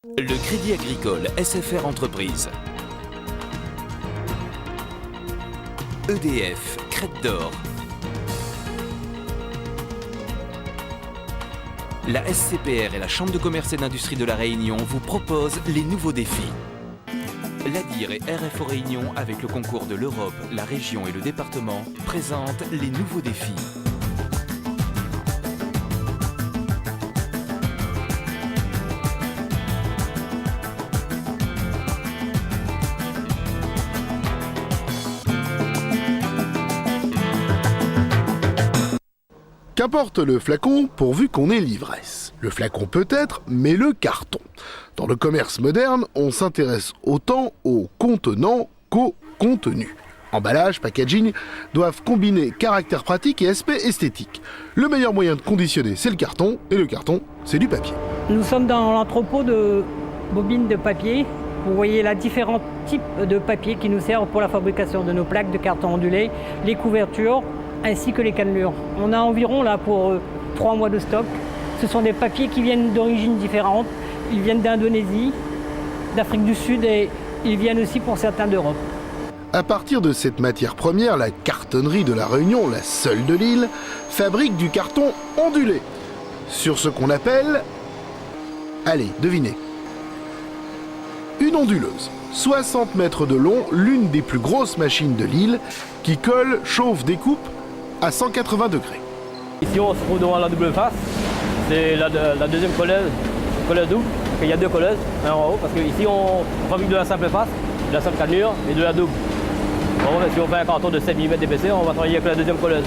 Le Crédit Agricole SFR Entreprise. EDF, Crête d'Or. La SCPR et la Chambre de commerce et d'industrie de la Réunion vous proposent les nouveaux défis. L'ADIR et RFO Réunion, avec le concours de l'Europe, la région et le département, présentent les nouveaux défis. Qu'importe le flacon pourvu qu'on ait l'ivresse. Le flacon peut-être, mais le carton. Dans le commerce moderne, on s'intéresse autant au contenant qu'au contenu. Emballage, packaging doivent combiner caractère pratique et aspect esthétique. Le meilleur moyen de conditionner, c'est le carton, et le carton, c'est du papier. Nous sommes dans l'entrepôt de bobines de papier. Vous voyez là différents types de papier qui nous servent pour la fabrication de nos plaques de carton ondulé, les couvertures, ainsi que les cannelures. On a environ là pour 3 mois de stock. Ce sont des papiers qui viennent d'origines différentes. Ils viennent d'Indonésie, d'Afrique du Sud et ils viennent aussi pour certains d'Europe. À partir de cette matière première, la cartonnerie de la Réunion, la seule de l'île, fabrique du carton ondulé. Sur ce qu'on appelle... Allez, devinez. Une onduleuse. 60 mètres de long, l'une des plus grosses machines de l'île, qui colle, chauffe, découpe à 180 degrés. Ici on se trouve devant la double face, c'est la deuxième colleuse double, il y a 2 colleuses, un en haut, parce qu'ici on fabrique de la simple face, de la simple cannelure et de la double. Bon, si on fait un carton de 7 mm d'épaisseur, on va travailler avec la deuxième colleuse.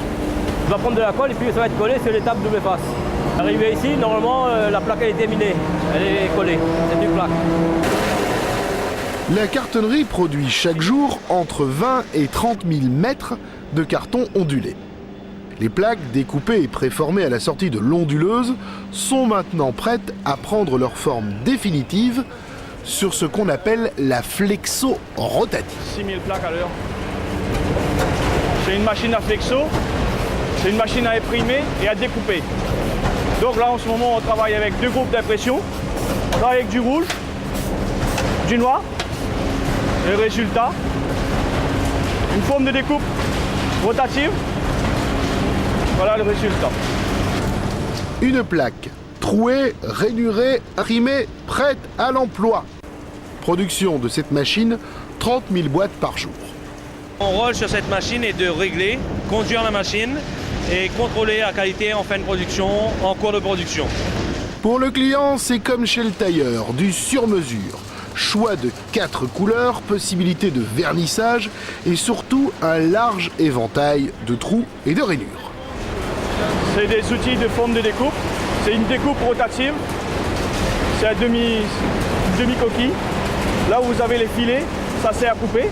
On va prendre de la colle et puis ça va être collé sur l'étape double face. Arrivé ici, normalement la plaque elle est terminée, elle est collée, c'est une plaque. La cartonnerie produit chaque jour entre 20 et 30 000 mètres de carton ondulé. Les plaques découpées et préformées à la sortie de l'onduleuse sont maintenant prêtes à prendre leur forme définitive sur ce qu'on appelle la flexo rotative. 6000 plaques à l'heure. C'est une machine à flexo, c'est une machine à imprimer et à découper. Donc là en ce moment on travaille avec 2 groupes d'impression. On travaille avec du rouge, du noir. Le résultat, une forme de découpe rotative. Voilà le résultat. Une plaque trouée, rainurée, arrimée, prête à l'emploi. Production de cette machine, 30 000 boîtes par jour. Mon rôle sur cette machine est de régler, conduire la machine et contrôler la qualité en fin de production, en cours de production. Pour le client, c'est comme chez le tailleur, du sur-mesure. Choix de 4 couleurs, possibilité de vernissage et surtout un large éventail de trous et de rainures. C'est des outils de forme de découpe. C'est une découpe rotative. C'est à demi-coquille. Là où vous avez les filets, ça sert à couper.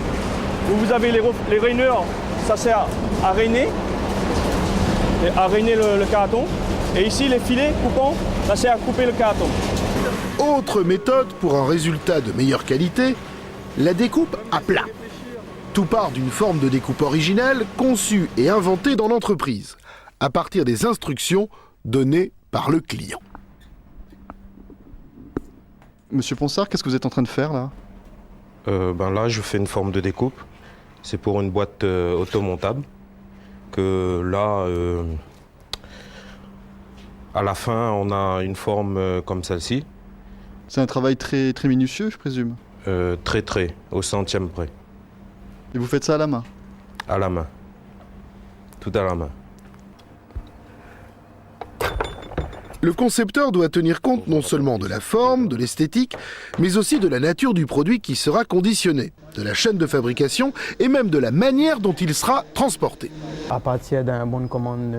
Où vous avez les rainures, ça sert à rainer le carton. Et ici, les filets coupants, ça sert à couper le carton. Autre méthode pour un résultat de meilleure qualité, la découpe à plat. Tout part d'une forme de découpe originale conçue et inventée dans l'entreprise, à partir des instructions données par le client. Monsieur Ponsard, qu'est-ce que vous êtes en train de faire là ? Là, je fais une forme de découpe. C'est pour une boîte automontable. Que là, à la fin, on a une forme comme celle-ci. C'est un travail très, très minutieux, je présume. Très, au centième près. Et vous faites ça à la main ? À la main. Tout à la main. Le concepteur doit tenir compte non seulement de la forme, de l'esthétique, mais aussi de la nature du produit qui sera conditionné, de la chaîne de fabrication et même de la manière dont il sera transporté. À partir d'un bon de commande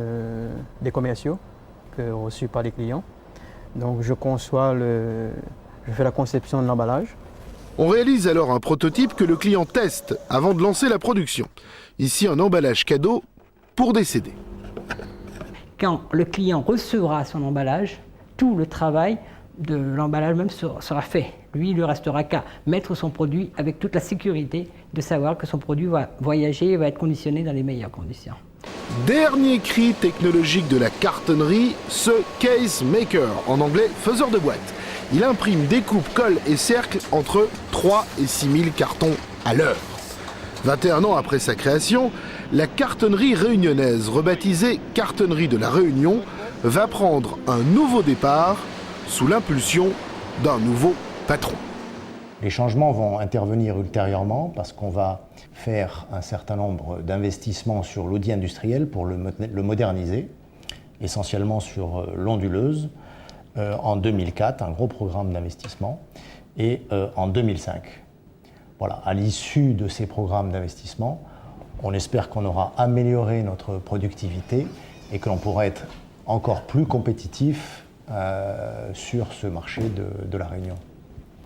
des commerciaux reçu par les clients. Donc je fais la conception de l'emballage. On réalise alors un prototype que le client teste avant de lancer la production. Ici un emballage cadeau pour des CD. Quand le client recevra son emballage, tout le travail de l'emballage même sera fait. Lui, il ne restera qu'à mettre son produit avec toute la sécurité de savoir que son produit va voyager et va être conditionné dans les meilleures conditions. Dernier cri technologique de la cartonnerie, ce case maker, en anglais faiseur de boîte. Il imprime, découpe, colle et cercle entre 3 et 6 000 cartons à l'heure. 21 ans après sa création, la cartonnerie réunionnaise, rebaptisée Cartonnerie de la Réunion, va prendre un nouveau départ sous l'impulsion d'un nouveau patron. Les changements vont intervenir ultérieurement parce qu'on va faire un certain nombre d'investissements sur l'audit industriel pour le moderniser, essentiellement sur l'onduleuse, en 2004, un gros programme d'investissement, et en 2005. Voilà, à l'issue de ces programmes d'investissement, on espère qu'on aura amélioré notre productivité et que l'on pourra être encore plus compétitif sur ce marché de la Réunion.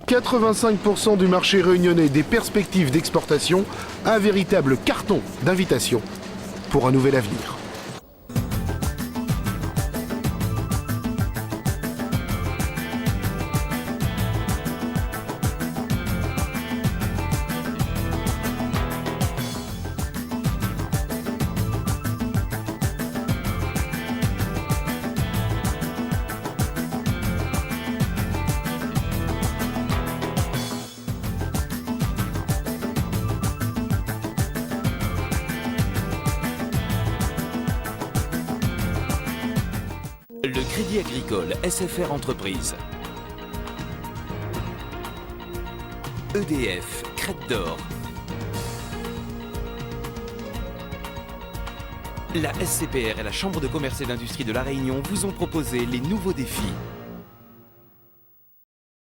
85% du marché réunionnais, des perspectives d'exportation, un véritable carton d'invitation pour un nouvel avenir. Le Crédit Agricole SFR Entreprise. EDF, Crête d'Or. La SCPR et la Chambre de commerce et d'industrie de La Réunion vous ont proposé les nouveaux défis.